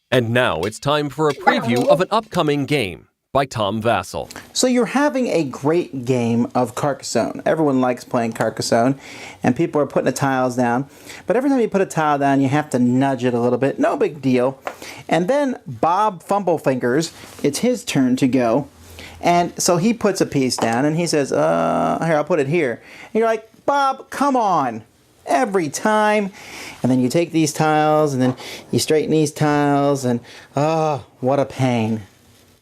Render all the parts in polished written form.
And now it's time for a preview of an upcoming game by Tom Vasel. So you're having a great game of Carcassonne. Everyone likes playing Carcassonne, and people are putting the tiles down. But every time you put a tile down, you have to nudge it a little bit. No big deal. And then Bob Fumblefingers, it's his turn to go. And so he puts a piece down, and he says, here, I'll put it here. And you're like, Bob, come on. Every time. And then you take these tiles, and then you straighten these tiles, and what a pain.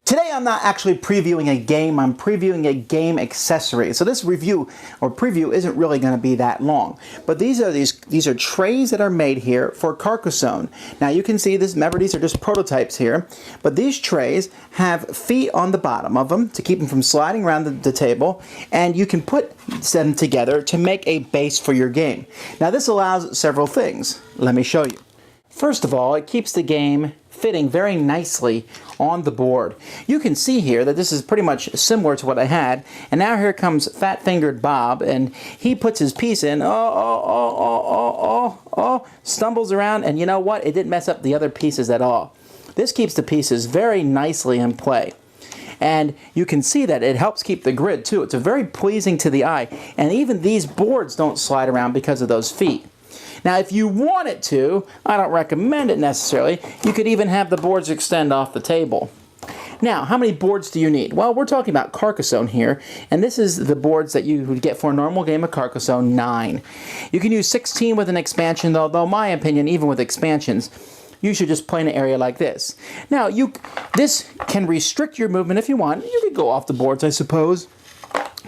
Today I'm not actually previewing a game, I'm previewing a game accessory. So this review or preview isn't really going to be that long. But these are trays that are made here for Carcassonne. Now you can see this, remember these are just prototypes here, but these trays have feet on the bottom of them to keep them from sliding around the table, and you can put them together to make a base for your game. Now this allows several things. Let me show you. First of all, it keeps the game fitting very nicely on the board. You can see here that this is pretty much similar to what I had, and now here comes Fat-Fingered Bob, and he puts his piece in, stumbles around, and you know what? It didn't mess up the other pieces at all. This keeps the pieces very nicely in play. And you can see that it helps keep the grid too. It's very pleasing to the eye, and even these boards don't slide around because of those feet. Now, if you wanted to, I don't recommend it necessarily, you could even have the boards extend off the table. Now, how many boards do you need? Well, we're talking about Carcassonne here, and this is the boards that you would get for a normal game of Carcassonne, 9. You can use 16 with an expansion, though in my opinion, even with expansions, you should just play in an area like this. Now, this can restrict your movement if you want. You could go off the boards, I suppose.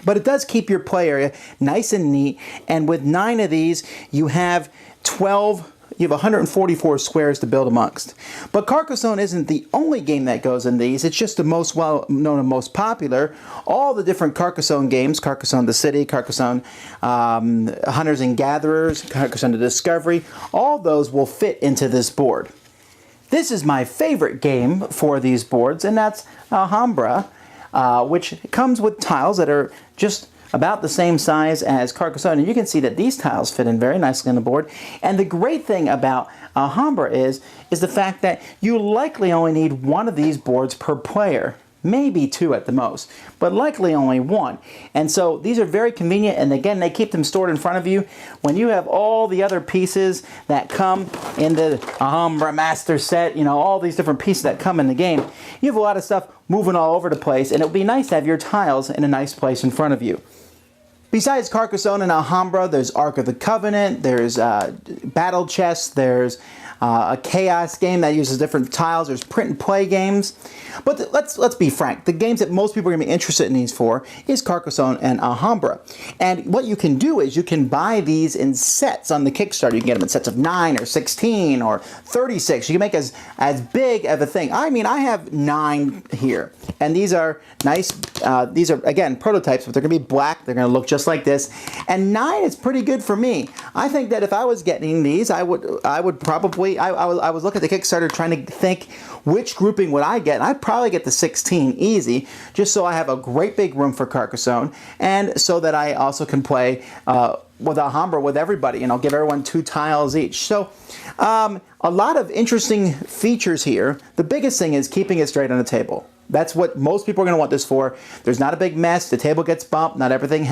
But it does keep your play area nice and neat, and with 9 of these, you have 144 squares to build amongst. But Carcassonne isn't the only game that goes in these. It's just the most well-known and most popular. All the different Carcassonne games, Carcassonne the City, Carcassonne Hunters and Gatherers, Carcassonne the Discovery, all those will fit into this board. This is my favorite game for these boards, and that's Alhambra, which comes with tiles that are just about the same size as Carcassonne, and you can see that these tiles fit in very nicely on the board. And the great thing about Alhambra is the fact that you likely only need 1 of these boards per player. Maybe 2 at the most, but likely only 1. And so these are very convenient, and again, they keep them stored in front of you. When you have all the other pieces that come in the Alhambra Master Set, you know, all these different pieces that come in the game, you have a lot of stuff moving all over the place, and it would be nice to have your tiles in a nice place in front of you. Besides Carcassonne and Alhambra, there's Ark of the Covenant, there's Battle Chess, there's a chaos game that uses different tiles, there's print and play games. But let's be frank, the games that most people are going to be interested in these for is Carcassonne and Alhambra. And what you can do is you can buy these in sets on the Kickstarter. You can get them in sets of 9 or 16 or 36. You can make as big of a thing. I mean, I have 9 here, and these are nice. These are, again, prototypes, but they're going to be black. They're going to look just like this. And 9 is pretty good for me. I think that if I was getting these, I would probably, I was looking at the Kickstarter trying to think which grouping would I get, and I'd probably get the 16 easy, just so I have a great big room for Carcassonne, and so that I also can play with Alhambra with everybody, and I'll give everyone 2 tiles each. So a lot of interesting features here. The biggest thing is keeping it straight on the table. That's what most people are going to want this for. There's not a big mess. The table gets bumped. Not everything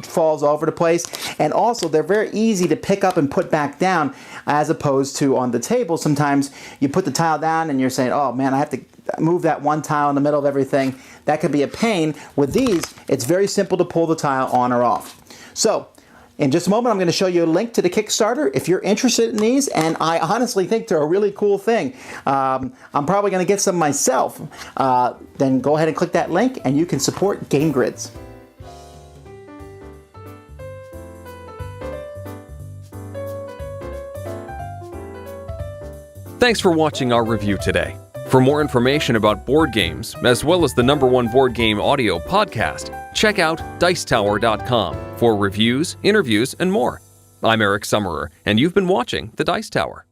falls all over the place. And also, they're very easy to pick up and put back down, as opposed to on the table. Sometimes you put the tile down and you're saying, oh man, I have to move that one tile in the middle of everything. That could be a pain. With these, it's very simple to pull the tile on or off. So, in just a moment, I'm going to show you a link to the Kickstarter if you're interested in these, and I honestly think they're a really cool thing. I'm probably going to get some myself. Then go ahead and click that link, and you can support Game Grids. Thanks for watching our review today. For more information about board games, as well as the #1 board game audio podcast, check out Dicetower.com for reviews, interviews, and more. I'm Eric Summerer, and you've been watching The Dice Tower.